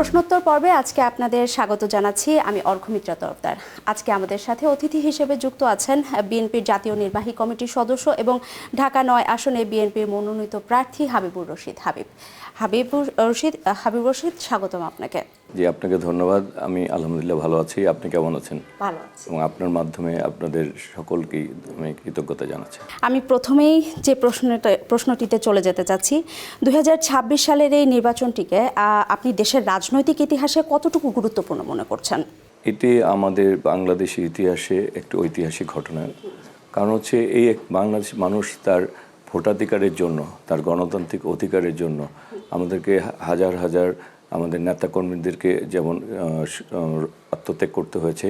প্রশ্নোত্তর পর্বে আজকে আপনাদের স্বাগত জানাচ্ছি আমি অর্ঘমিত্রা তরফদার। আজকে আমাদের সাথে অতিথি হিসেবে যুক্ত আছেন বিএনপির জাতীয় নির্বাহী কমিটির সদস্য এবং ঢাকা ৯ আসনে বিএনপির মনোনীত প্রার্থী হাবিবুর রশিদ। হাবিবুর রশিদ, স্বাগতম আপনাকে। জি, আপনাকে ধন্যবাদ। আমি আলহামদুলিল্লাহ ভালো আছি। আপনি কেমন আছেন? ভালো আছি এবং আপনার মাধ্যমে আপনাদের সকলকেই আমি কৃতজ্ঞতা জানাচ্ছি। আমি প্রথমেই যে প্রশ্নটিতে চলে যেতে চাচ্ছি, 2026 সালের এই নির্বাচনটিকে আপনি দেশের রাজনৈতিক ইতিহাসে কতটুকু গুরুত্বপূর্ণ মনে করছেন? এটি আমাদের বাংলাদেশের ইতিহাসে একটি ঐতিহাসিক ঘটনা। কারণ হচ্ছে এই বাংলাদেশ মানুষ তার ভোটাধিকারের জন্য, তার গণতান্ত্রিক অধিকারের জন্য আমাদেরকে হাজার হাজার আমাদের নেতাকর্মীদেরকে যেমন আত্মত্যাগ করতে হয়েছে,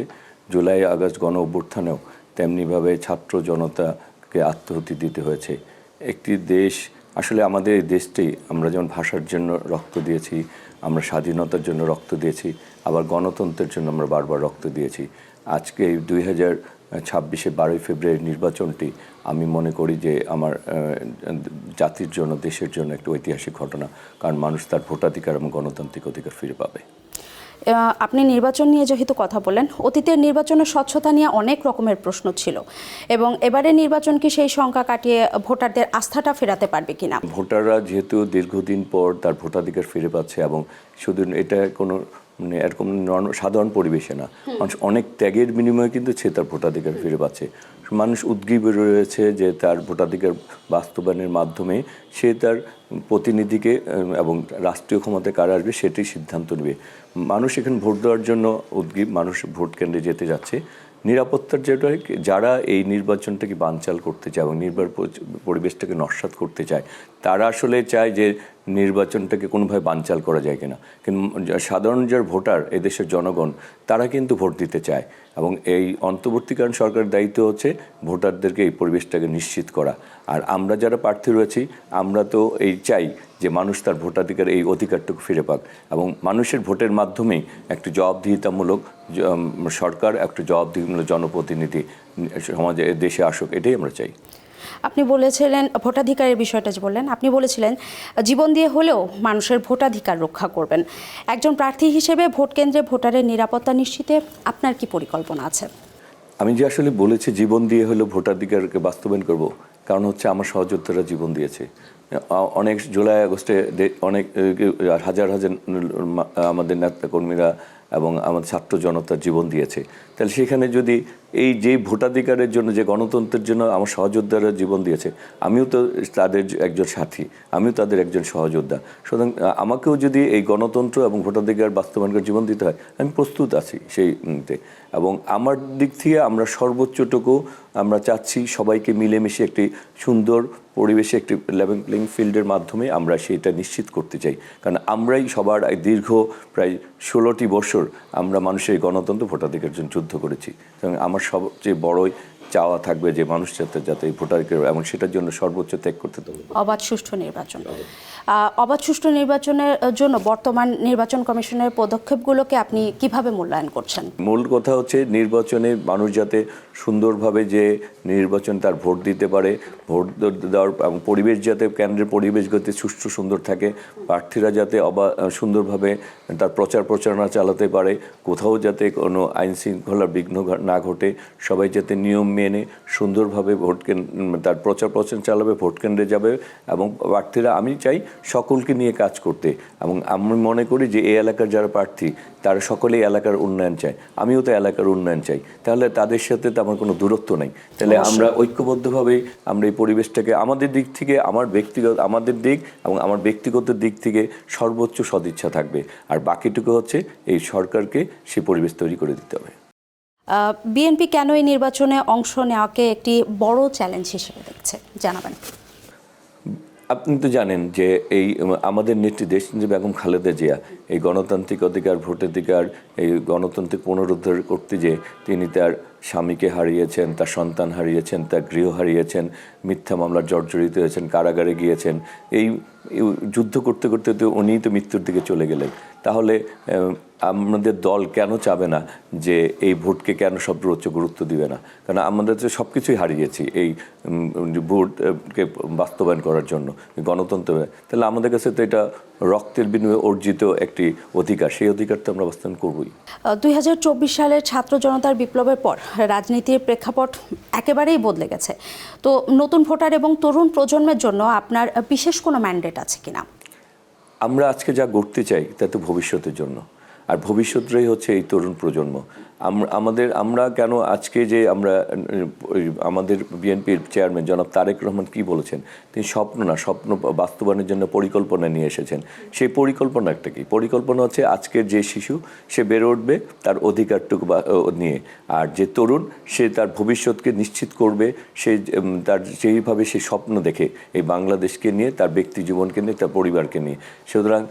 জুলাই আগস্ট গণ অভ্যুত্থানেও তেমনিভাবে ছাত্র জনতাকে আত্মাহুতি দিতে হয়েছে। একটি দেশ আসলে আমাদের এই দেশটি আমরা যেমন ভাষার জন্য রক্ত দিয়েছি, আমরা স্বাধীনতার জন্য রক্ত দিয়েছি, আবার গণতন্ত্রের জন্য আমরা বারবার রক্ত দিয়েছি। আজকে এই 2026 12 ফেব্রুয়ারি নির্বাচনটি আমি মনে করি যে আমার জাতির জন্য, দেশের জন্য একটা ঐতিহাসিক ঘটনা। কারণ মানুষ তার ভোটাধিকার এবং গণতান্ত্রিক অধিকার ফিরে পাবে। আপনি নির্বাচন নিয়ে যেহেতু কথা বলেন, অতীতের নির্বাচনের স্বচ্ছতা নিয়ে অনেক রকমের প্রশ্ন ছিল এবং এবারে নির্বাচন কি সেই শঙ্কা কাটিয়ে ভোটারদের আস্থাটা ফেরাতে পারবে কিনা? ভোটাররা যেহেতু দীর্ঘদিন পর তার ভোটাধিকার ফিরে পাচ্ছে এবং শুধু এটা কোনো এরকম সাধারণ পরিবেশে না, মানুষ অনেক ত্যাগের বিনিময়ে কিন্তু সে তার ভোটাধিকার ফিরে পাচ্ছে। মানুষ উদ্গ্রীব রয়েছে যে তার ভোটাধিকার বাস্তবায়নের মাধ্যমে সে তার প্রতিনিধিকে এবং রাষ্ট্রীয় ক্ষমতায় কারা আসবে সেটি সিদ্ধান্ত নেবে। মানুষ এখানে ভোট দেওয়ার জন্য উদ্গ্রীব, মানুষ ভোট কেন্দ্রে যেতে যাচ্ছে। নিরাপত্তার যেটা যারা এই নির্বাচনটাকে বানচাল করতে চায় এবং পরিবেশটাকে নস্যাৎ করতে চায়, তারা আসলে চায় যে নির্বাচনটাকে কোনোভাবে বানচাল করা যায় কিনা। কিন্তু সাধারণ যারা ভোটার, এদেশের জনগণ, তারা কিন্তু ভোট দিতে চায় এবং এই অন্তর্বর্তীকালীন সরকারের দায়িত্ব হচ্ছে ভোটারদেরকে এই পরিবেশটাকে নিশ্চিত করা। আর আমরা যারা প্রার্থী রয়েছি, আমরা তো এই চাই যে মানুষ তার ভোটাধিকার এই অধিকারটুকু ফিরে পাক এবং মানুষের ভোটের মাধ্যমেই একটি জবাবদিহিতামূলক সরকার, একটি জবাবদিহিমূলক জনপ্রতিনিধি সমাজে দেশে আসুক, এটাই আমরা চাই। আপনি বলেছিলেন ভোটাধিকারের বিষয়টা যে বললেন, আপনি বলেছিলেন জীবন দিয়ে হলেও মানুষের ভোটাধিকার রক্ষা করবেন। একজন প্রার্থী হিসেবে ভোট কেন্দ্রে ভোটারের নিরাপত্তা নিশ্চিতে আপনার কি পরিকল্পনা আছে? আমি যে আসলে বলেছি জীবন দিয়ে হলেও ভোটাধিকারকে বাস্তবায়ন করব, কারণ হচ্ছে আমার সহযোদ্ধারা জীবন দিয়েছে। অনেক জুলাই আগস্টে অনেক হাজার হাজার আমাদের নেতাকর্মীরা এবং আমাদের ছাত্র জনতার জীবন দিয়েছে। তাহলে সেখানে যদি এই যে ভোটাধিকারের জন্য, যে গণতন্ত্রের জন্য আমার সহযোদ্ধারা জীবন দিয়েছে, আমিও তো তাদের একজন সাথী, আমিও তাদের একজন সহযোদ্ধা। সুতরাং আমাকেও যদি এই গণতন্ত্র এবং ভোটাধিকার বাস্তবায়ন করে জীবন দিতে হয়, আমি প্রস্তুত আছি সেইতে। এবং আমার দিক থেকে আমরা সর্বোচ্চটুকু আমরা চাচ্ছি সবাইকে মিলেমিশে একটি সুন্দর পরিবেশে, একটি লেভেল প্লেইং ফিল্ডের মাধ্যমে আমরা সেইটা নিশ্চিত করতে চাই। কারণ আমরাই সবার দীর্ঘ প্রায় 16টি বছর আমরা মানুষের গণতন্ত্র ভোটাধিকারের জন্য যুদ্ধ করেছি। এবং আমার সবচেয়ে বড়ই চাওয়া থাকবে যে মানুষ যাতে ভোটাধিকার এবং সেটার জন্য সর্বোচ্চ ত্যাগ করতে হবে। অবাধ সুষ্ঠু নির্বাচন। অবাধ সুষ্ঠু নির্বাচনের জন্য বর্তমান নির্বাচন কমিশনের পদক্ষেপগুলোকে আপনি কিভাবে মূল্যায়ন করছেন? মূল কথা হচ্ছে নির্বাচনে মানুষ যাতে সুন্দরভাবে যে নির্বাচন তার ভোট দিতে পারে, ভোট দেওয়ার এবং পরিবেশ যাতে কেন্দ্রের পরিবেশ যাতে সুষ্ঠু সুন্দর থাকে, প্রার্থীরা যাতে সুন্দরভাবে তার প্রচারণা চালাতে পারে, কোথাও যাতে কোনো আইন শৃঙ্খলার বিঘ্ন না ঘটে, সবাই যাতে নিয়ম মেনে সুন্দরভাবে তার প্রচার চালাবে, ভোট কেন্দ্রে যাবে এবং প্রার্থীরা, আমি চাই সকলকে নিয়ে কাজ করতে। এবং আমি মনে করি যে এই এলাকার যারা প্রার্থী তারা সকলেই এলাকার উন্নয়ন চায়, আমিও তো এলাকার উন্নয়ন চাই। তাহলে তাদের সাথে তো আমার কোনো দূরত্ব নাই। তাহলে আমরা ঐক্যবদ্ধভাবে আমরা এই পরিবেশটাকে আমাদের দিক থেকে, আমাদের দিক এবং আমার ব্যক্তিগত দিক থেকে সর্বোচ্চ সদিচ্ছা থাকবে। আর বাকিটুকু হচ্ছে এই সরকারকে সেই পরিবেশ তৈরি করে দিতে হবে। বিএনপি কেন এই নির্বাচনে অংশ নেওয়াকে একটি বড় চ্যালেঞ্জ হিসেবে দেখছে, জানাবেন? আপনি তো জানেন যে এই আমাদের নেত্রী দেশনেত্রী বেগম খালেদা জিয়া এই গণতান্ত্রিক অধিকার, ভোটাধিকার, এই গণতান্ত্রিক পুনরুদ্ধার করতে যে তিনি তার স্বামীকে হারিয়েছেন, তার সন্তান হারিয়েছেন, তার গৃহ হারিয়েছেন, মিথ্যা মামলার জর্জরিত হয়েছেন, কারাগারে গিয়েছেন। এই যুদ্ধ করতে করতে তো উনিই তো মৃত্যুর দিকে চলে গেলেন। তাহলে আমাদের দল কেন চাবে না যে এই ভোটকে কেন সর্বোচ্চ গুরুত্ব দিবে না? কারণ আমাদের তো সব কিছুই হারিয়েছি এই ভোটকে বাস্তবায়ন করার জন্য, গণতন্ত্র। তাহলে আমাদের কাছে তো এটা রক্তের বিনিময়ে অর্জিত একটি অধিকার, সেই অধিকার তো আমরা বাস্তবায়ন করবই। 2024 সালের ছাত্র জনতার বিপ্লবের পর রাজনীতির প্রেক্ষাপট একেবারেই বদলে গেছে। তো নতুন ভোটার এবং তরুণ প্রজন্মের জন্য আপনার বিশেষ কোনো ম্যান্ডেট আছে কিনা? আমরা আজকে যা গড়তে চাই তা তো ভবিষ্যতের জন্য, আর ভবিষ্যৎটাই হচ্ছে এই তরুণ প্রজন্ম। আমরা কেন আজকে যে আমাদের বিএনপির চেয়ারম্যান জনাব তারেক রহমান কি বলেছেন, তিনি স্বপ্ন বাস্তবায়নের জন্য পরিকল্পনা নিয়ে এসেছেন। সেই পরিকল্পনা একটা কি? পরিকল্পনা হচ্ছে আজকের যে শিশু সে বেড়ে উঠবে তার অধিকারটুকু নিয়ে, আর যে তরুণ সে তার ভবিষ্যৎকে নিশ্চিত করবে, সে তার যেইভাবে সে স্বপ্ন দেখে এই বাংলাদেশকে নিয়ে, তার ব্যক্তি জীবনকে নিয়ে, তার পরিবারকে নিয়ে। সুতরাং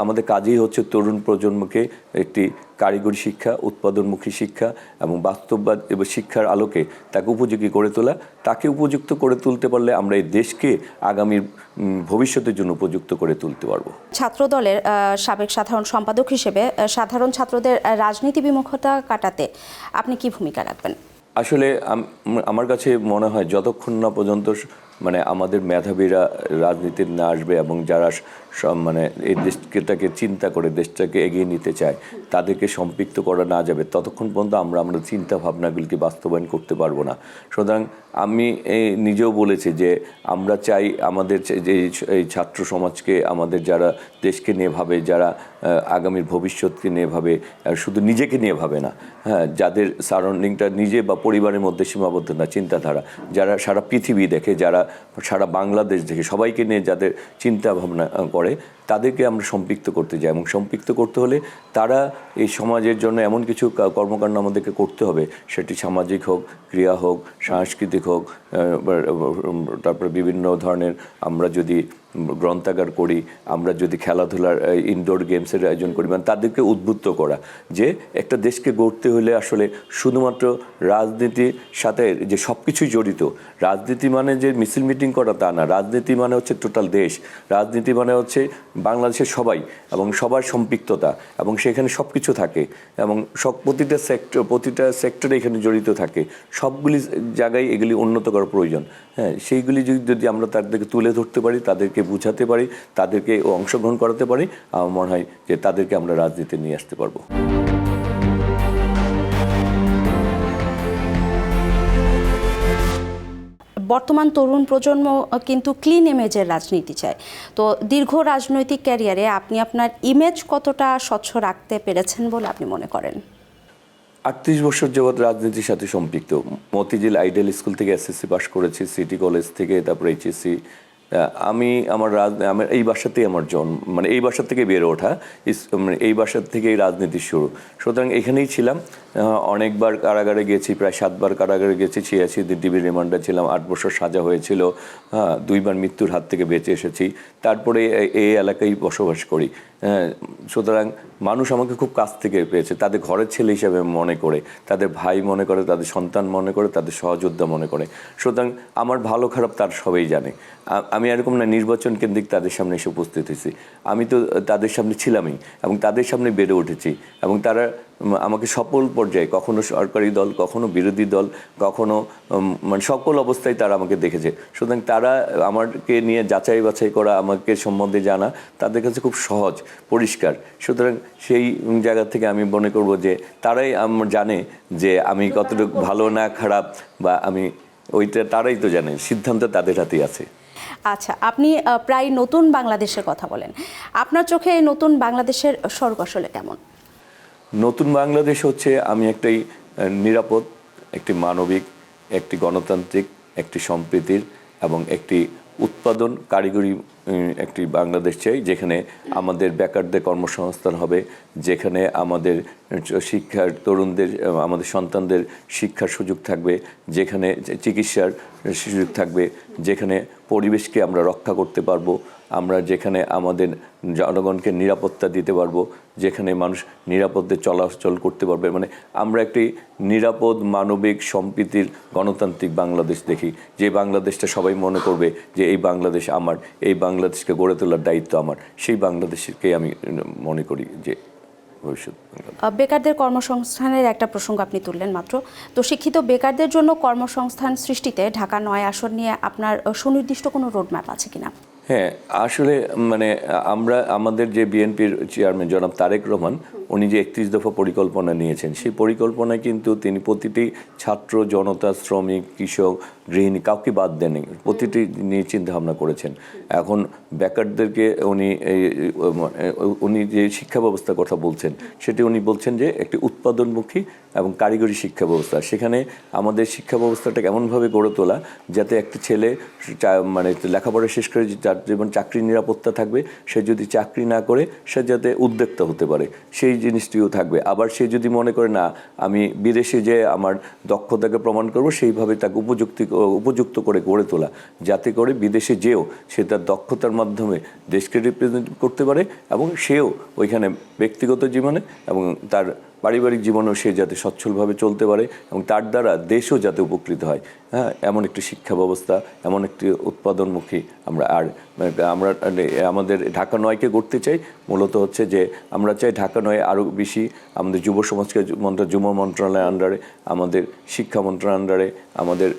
আমাদের কাজেই হচ্ছে তরুণ প্রজন্মকে একটি কারিগরি শিক্ষা, উৎপাদনমুখী শিক্ষা এবং বাস্তববাদ এবং শিক্ষার আলোকে তাকে উপযোগী করে তোলা। তাকে উপযুক্ত করে তুলতে পারলে আমরা এই দেশকে আগামীর ভবিষ্যতের জন্য উপযুক্ত করে তুলতে পারবো। ছাত্রদলের সাবেক সাধারণ সম্পাদক হিসেবে সাধারণ ছাত্রদের রাজনীতি বিমুখতা কাটাতে আপনি কি ভূমিকা রাখবেন? আসলে আমার কাছে মনে হয় যতক্ষণ না পর্যন্ত আমাদের মেধাবীরা রাজনীতির না আসবে এবং যারা এই দেশটাকে চিন্তা করে দেশটাকে এগিয়ে নিতে চায় তাদেরকে সম্পৃক্ত করা না যাবে, ততক্ষণ পর্যন্ত আমরা চিন্তা ভাবনাগুলিকে বাস্তবায়ন করতে পারবো না। সুতরাং আমি নিজেও বলেছি যে আমরা চাই আমাদের যে এই ছাত্র সমাজকে, আমাদের যারা দেশকে নিয়ে ভাবে, যারা আগামীর ভবিষ্যৎকে নিয়ে ভাবে, শুধু নিজেকে নিয়ে ভাবে না, হ্যাঁ, যাদের সারাউন্ডিংটা নিজে বা পরিবারের মধ্যে সীমাবদ্ধ না চিন্তাধারা, যারা সারা পৃথিবী দেখে, যারা সারা বাংলাদেশ দেখে, সবাইকে নিয়ে যাদের চিন্তা ভাবনা করে, তাদেরকে আমরা সম্পৃক্ত করতে যাই। এবং সম্পৃক্ত করতে হলে তারা এই সমাজের জন্য এমন কিছু কর্মকাণ্ড আমাদেরকে করতে হবে, সেটি সামাজিক হোক, ক্রিয়া হোক, সাংস্কৃতিক হোক, তারপরে বিভিন্ন ধরনের আমরা যদি গ্রন্থাগার করি, আমরা যদি খেলাধুলার ইনডোর গেমসের আয়োজন করি, তাদেরকে উদ্বুদ্ধ করা যে একটা দেশকে গড়তে হলে আসলে শুধুমাত্র রাজনীতির সাথে যে সব কিছুই জড়িত। রাজনীতি মানে যে মিছিল মিটিং করা তা না, রাজনীতি মানে হচ্ছে টোটাল দেশ, রাজনীতি মানে হচ্ছে বাংলাদেশের সবাই এবং সবার সম্পৃক্ততা, এবং সেখানে সব কিছু থাকে এবং প্রতিটা সেক্টরে এখানে জড়িত থাকে, সবগুলি জায়গায় এগুলি উন্নত করা প্রয়োজন। হ্যাঁ, সেইগুলি যদি আমরা তাদেরকে তুলে ধরতে পারি, তাদেরকে বুঝাতে পারি, তাদেরকে অংশগ্রহণ করাতে পারি, আমার মনে হয় যে তাদেরকে আমরা রাজনীতি নিয়ে আসতে পারবো। বর্তমান তরুণ প্রজন্ম কিন্তু ক্লিন ইমেজের রাজনীতি চায়। তো দীর্ঘ রাজনৈতিক ক্যারিয়ারে আপনি আপনার ইমেজ কতটা স্বচ্ছ রাখতে পেরেছেন বলে আপনি মনে করেন? 38 বছর যাবৎ রাজনীতির সাথে সম্পৃক্ত। মতিঝিল আইডিয়াল স্কুল থেকে এসএসসি পাস করেছি, সিটি কলেজ থেকে, তারপরে এইচএসসি। আমি আমার এই বাসাতেই আমার জন্ম, এই বাসা থেকে বেড়ে ওঠা, এই বাসার থেকেই রাজনীতি শুরু। সুতরাং এখানেই ছিলাম। অনেকবার কারাগারে গেছি, প্রায় 7 বার কারাগারে গেছি, 86 দিন ডিবি রিমান্ডে ছিলাম, 8 বছর সাজা হয়েছিল, হ্যাঁ, 2 বার মৃত্যুর হাত থেকে বেঁচে এসেছি। তারপরে এই এলাকায় বসবাস করি। সুতরাং মানুষ আমাকে খুব কাছ থেকে পেয়েছে, তাদের ঘরের ছেলে হিসাবে মনে করে, তাদের ভাই মনে করে, তাদের সন্তান মনে করে, তাদের সহযোদ্ধা মনে করে। সুতরাং আমার ভালো খারাপ তার সবাই জানে। আমি এরকম না নির্বাচন কেন্দ্রিক তাদের সামনে এসে উপস্থিত হয়েছি, আমি তো তাদের সামনে ছিলামই এবং তাদের সামনে বেড়ে উঠেছি। এবং তারা আমাকে সকল পর্যায়ে, কখনো সরকারি দল, কখনো বিরোধী দল, কখনো সকল অবস্থায় তারা আমাকে দেখেছে। সুতরাং তারা আমাকে নিয়ে যাচাই বাছাই করা, আমাকে সম্বন্ধে জানা তাদের কাছে খুব সহজ, পরিষ্কার। সুতরাং সেই জায়গা থেকে আমি মনে করব যে তারাই জানে যে আমি কতটুকু ভালো না খারাপ, বা আমি তারাই তো জানে, সিদ্ধান্ত তাদের হাতেই আছে। আচ্ছা, আপনি প্রায় নতুন বাংলাদেশের কথা বলেন, আপনার চোখে এই নতুন বাংলাদেশের স্বর্গ আসলে কেমন? নতুন বাংলাদেশ হচ্ছে আমি একটি নিরাপদ, একটি মানবিক, একটি গণতান্ত্রিক, একটি সম্প্রীতির এবং একটি উৎপাদন কারিগরি একটি বাংলাদেশ চাই, যেখানে আমাদের বেকারদের কর্মসংস্থান হবে, যেখানে আমাদের শিক্ষার তরুণদের, আমাদের সন্তানদের শিক্ষার সুযোগ থাকবে, যেখানে চিকিৎসার সুযোগ থাকবে, যেখানে পরিবেশকে আমরা রক্ষা করতে পারবো, আমরা যেখানে আমাদের জনগণকে নিরাপত্তা দিতে পারবো, যেখানে মানুষ নিরাপদে চলাচল করতে পারবে। আমরা একটি নিরাপদ, মানবিক, সম্প্রীতির, গণতান্ত্রিক বাংলাদেশ দেখি, যে বাংলাদেশটা সবাই মনে করবে যে এই বাংলাদেশ আমার, এই বাংলাদেশকে গড়ে তোলার দায়িত্ব আমার, সেই বাংলাদেশকে আমি মনে করি যে ভবিষ্যৎ। বেকারদের কর্মসংস্থানের একটা প্রসঙ্গ আপনি তুললেন মাত্র, তো শিক্ষিত বেকারদের জন্য কর্মসংস্থান সৃষ্টিতে ঢাকা ৯ আসন নিয়ে আপনার সুনির্দিষ্ট কোনো রোডম্যাপ আছে কিনা? হ্যাঁ, আসলে মানে আমরা আমাদের যে বিএনপির চেয়ারম্যান জনাব তারেক রহমান, উনি যে 31 দফা পরিকল্পনা নিয়েছেন, সেই পরিকল্পনায় কিন্তু তিনি প্রতিটি ছাত্র, জনতা, শ্রমিক, কৃষক, গৃহিণী কাউকে বাদ দেননি, প্রতিটি নিয়ে চিন্তা ভাবনা করেছেন। এখন বেকারদেরকে উনি যে শিক্ষা ব্যবস্থার কথা বলছেন, সেটি উনি বলছেন যে একটি উৎপাদনমুখী এবং কারিগরি শিক্ষা ব্যবস্থা। সেখানে আমাদের শিক্ষা ব্যবস্থাটাকে এমনভাবে গড়ে তোলা যাতে একটি ছেলে মানে লেখাপড়া শেষ করে যার যেমন চাকরির নিরাপত্তা থাকবে, সে যদি চাকরি না করে সে যাতে উদ্যোক্তা হতে পারে, সেই জিনিসটিও থাকবে। আবার সে যদি মনে করে না আমি বিদেশে যে আমার দক্ষতাকে প্রমাণ করব, সেইভাবে তাকে উপযুক্ত করে গড়ে তোলা, যাতে করে বিদেশে যেও সে তার দক্ষতার মাধ্যমে দেশকে রিপ্রেজেন্ট করতে পারে এবং সেও ওইখানে ব্যক্তিগত জীবনে এবং তার পারিবারিক জীবনেও সে যাতে সচ্ছলভাবে চলতে পারে এবং তার দ্বারা দেশও যাতে উপকৃত হয়। হ্যাঁ, এমন একটি শিক্ষা ব্যবস্থা, এমন একটি উৎপাদনমুখী আমরা আমাদের ঢাকা ৯কে গড়তে চাই। মূলত হচ্ছে যে আমরা চাই ঢাকা ৯ আরও বেশি আমাদের যুব যুব মন্ত্রণালয়ের আন্ডারে, আমাদের শিক্ষা মন্ত্রণালয়ের আন্ডারে, আমাদের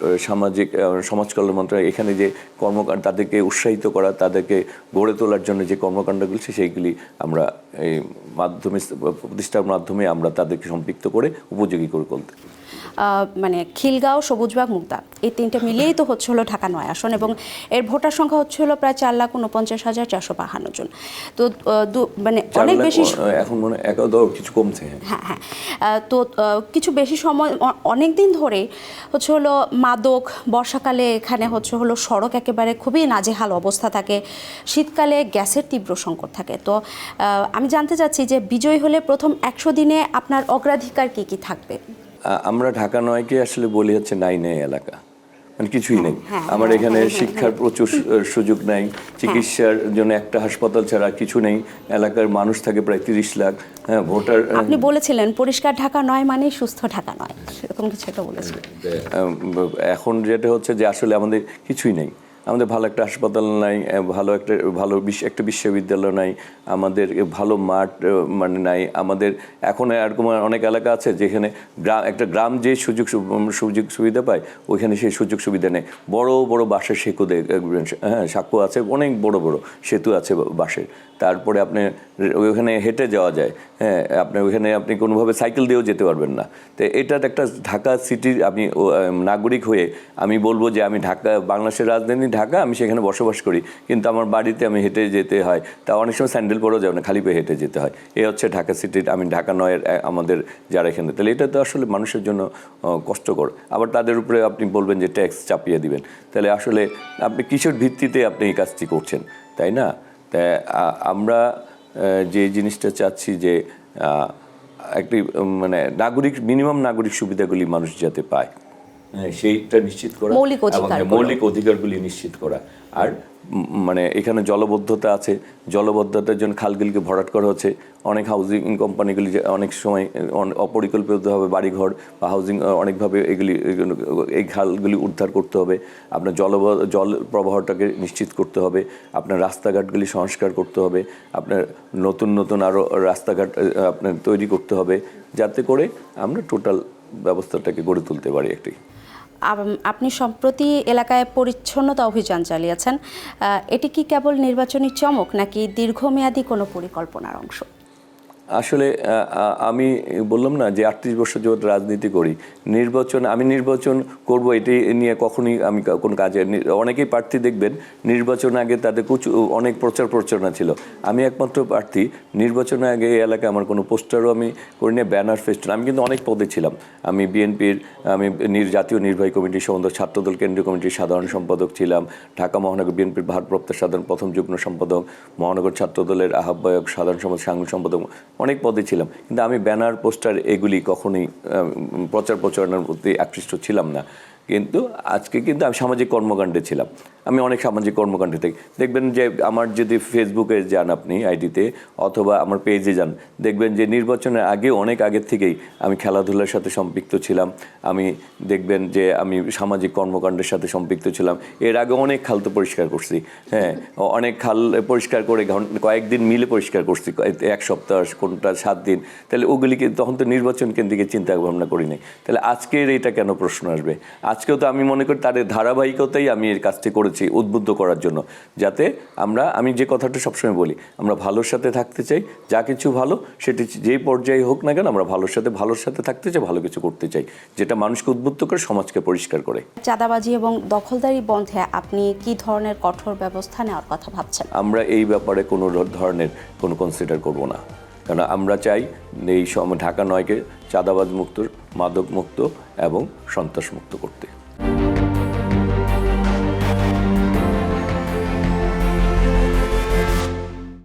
সমাজ কল্যাণ মন্ত্রণালয়, এখানে যে কর্মকাণ্ড তাদেরকে উৎসাহিত করা, তাদেরকে গড়ে তোলার জন্য যে কর্মকাণ্ডগুলি সেইগুলি আমরা এই প্রতিষ্ঠার মাধ্যমে আমরা তাদেরকে সম্পৃক্ত করে উপযোগী করে তুলতে। মানে খিলগাঁও, সবুজবাগ, মুগদা এই তিনটে মিলিয়েই তো হচ্ছে হলো ঢাকা ৯ আসন এবং এর ভোটার সংখ্যা হচ্ছে হলো প্রায় 4,49,452 জন। তো মানে অনেক বেশি, এখন মনে কিছু কমছে। হ্যাঁ হ্যাঁ, তো কিছু বেশি সময় অনেক দিন ধরে হচ্ছে হলো মাদক, বর্ষাকালে এখানে হচ্ছে হলো সড়ক একেবারে খুবই নাজেহাল অবস্থা থাকে, শীতকালে গ্যাসের তীব্র সংকট থাকে। তো আমি জানতে চাচ্ছি যে বিজয়ী হলে প্রথম 100 দিনে আপনার অগ্রাধিকার কি কি থাকবে? আমরা ঢাকা ৯কে আসলে বলি হচ্ছে নাই এলাকা, মানে কিছুই নেই। আমার এখানে শিক্ষার প্রচুর সুযোগ নাই, চিকিৎসার জন্য একটা হাসপাতাল ছাড়া কিছু নেই। এলাকার মানুষ থাকে প্রায় 30 লাখ। হ্যাঁ, ভোটার আপনি বলেছিলেন পরিষ্কার ঢাকা ৯ মানে সুস্থ ঢাকা ৯, সেরকম কিছু একটা বলেছিলেন। এখন যেটা হচ্ছে যে আসলে আমাদের কিছুই নেই। আমাদের ভালো একটা হাসপাতাল নাই, ভালো একটা বিশ্ববিদ্যালয় নাই, আমাদের ভালো মাঠ মানে নাই। আমাদের এখন এরকম অনেক এলাকা আছে যেখানে একটা গ্রাম যে সুযোগ সুবিধা পায়, ওইখানে সেই সুযোগ সুবিধা নেই। বড় বড় বাঁশের সাঁকো আছে, অনেক বড় বড় সেতু আছে বাঁশের। তারপরে আপনি ওইখানে হেঁটে যাওয়া যায়। হ্যাঁ, ওইখানে আপনি কোনোভাবে সাইকেল দিয়েও যেতে পারবেন না। তো এটা একটা ঢাকা সিটির আমি নাগরিক হয়ে আমি বলবো যে আমি বাংলাদেশের রাজধানী ঢাকা, আমি সেখানে বসবাস করি, কিন্তু আমার বাড়িতে আমি হেঁটে যেতে হয়। তা অনেক সময় স্যান্ডেল পরেও যাবে না, খালি পায়ে হেঁটে যেতে হয়। এই হচ্ছে ঢাকা সিটির, আমি ঢাকা ৯-এর আমাদের যারা এখানে, তাহলে এটা তো আসলে মানুষের জন্য কষ্টকর। আবার তাদের উপরে আপনি বলবেন যে ট্যাক্স চাপিয়ে দিবেন, তাহলে আসলে আপনি কিসের ভিত্তিতে আপনি এই কাজটি করছেন, তাই না? তাই আমরা যে জিনিসটা চাচ্ছি যে একটি মানে মিনিমাম নাগরিক সুবিধাগুলি মানুষ যাতে পায়, সেইটা নিশ্চিত করা, মৌলিক অধিকারগুলি নিশ্চিত করা। আর মানে এখানে জলবদ্ধতা আছে, জলবদ্ধতার জন্য খালগুলিকে ভরাট করা হচ্ছে। অনেক হাউজিং কোম্পানিগুলি অনেক সময় অপরিকল্পিতভাবে বাড়িঘর বা হাউজিং অনেকভাবে এই খালগুলি উদ্ধার করতে হবে। আপনার জল প্রবাহটাকে নিশ্চিত করতে হবে, আপনার রাস্তাঘাটগুলি সংস্কার করতে হবে, আপনার নতুন আরও রাস্তাঘাট আপনার তৈরি করতে হবে, যাতে করে আমরা টোটাল ব্যবস্থাটাকে গড়ে তুলতে পারি একটি। আপনি সম্প্রতি এলাকায় পরিচ্ছন্নতা অভিযান চালিয়েছেন, এটি কি কেবল নির্বাচনী চমক নাকি দীর্ঘমেয়াদী কোনো পরিকল্পনার অংশ? আসলে আমি বললাম না যে 38 বছর যাবত রাজনীতি করি, আমি নির্বাচন করব এটি নিয়ে কখনই আমি কোনো কাজে, অনেকেই প্রার্থী দেখবেন নির্বাচন আগে তাদের অনেক প্রচার প্রচারণা ছিল। আমি একমাত্র প্রার্থী, নির্বাচনের আগে এই এলাকায় আমার কোনো পোস্টারও আমি করি না, ব্যানার ফেস্টুন। আমি কিন্তু অনেক পদে ছিলাম। আমি বিএনপির জাতীয় নির্বাহী কমিটির সম্পাদক, ছাত্রদল কেন্দ্রীয় কমিটির সাধারণ সম্পাদক ছিলাম, ঢাকা মহানগর বিএনপির ভারপ্রাপ্ত সাধারণ প্রথম যুগ্ম সম্পাদক, মহানগর ছাত্রদলের আহ্বায়ক, সাধারণ সাংগঠনিক সম্পাদক, অনেক পদে ছিলাম। কিন্তু আমি ব্যানার পোস্টার এগুলি কখনোই প্রচারণার প্রতি আকৃষ্ট ছিলাম না। কিন্তু আজকে কিন্তু আমি সামাজিক কর্মকাণ্ডে ছিলাম, আমি অনেক সামাজিক কর্মকাণ্ডে থাকি। দেখবেন যে আমার যদি ফেসবুকে যান আপনি আইডিতে অথবা আমার পেজে যান, দেখবেন যে নির্বাচনের আগে অনেক আগের থেকেই আমি খেলাধুলার সাথে সম্পৃক্ত ছিলাম। আমি দেখবেন যে আমি সামাজিক কর্মকাণ্ডের সাথে সম্পৃক্ত ছিলাম। এর আগে অনেক খাল তো পরিষ্কার করছি, হ্যাঁ, অনেক খাল পরিষ্কার করে কয়েকদিন মিলে পরিষ্কার করছি, 1 সপ্তাহ, কোনটা 7 দিন। তাহলে ওগুলিকে তখন তো নির্বাচন কেন্দ্রিক চিন্তা ভাবনা করি নাই। তাহলে আজকের এটা কেন প্রশ্ন আসবে? আজকেও তো আমি মনে করি তাদের ধারাবাহিকতাই আমি এর কাজটি করেছি উদ্বুদ্ধ করার জন্য, যাতে আমি যে কথাটা সবসময় বলি, আমরা ভালোর সাথে থাকতে চাই, যা কিছু ভালো সেটি যেই পর্যায়ে হোক না কেন আমরা ভালোর সাথে থাকতে চাই, ভালো কিছু করতে চাই, যেটা মানুষকে উদ্বুদ্ধ করে, সমাজকে পরিষ্কার করে। চাঁদাবাজি এবং দখলদারি বন্ধে আপনি কি ধরনের কঠোর ব্যবস্থা নেওয়ার কথা ভাবছেন? আমরা এই ব্যাপারে কোনো ধরনের কোনো কনসিডার করব না, কারণ আমরা চাই এই ঢাকা 9কে চাঁদাবাজ মুক্ত, মাদক মুক্ত এবং সন্ত্রাস মুক্ত করতে।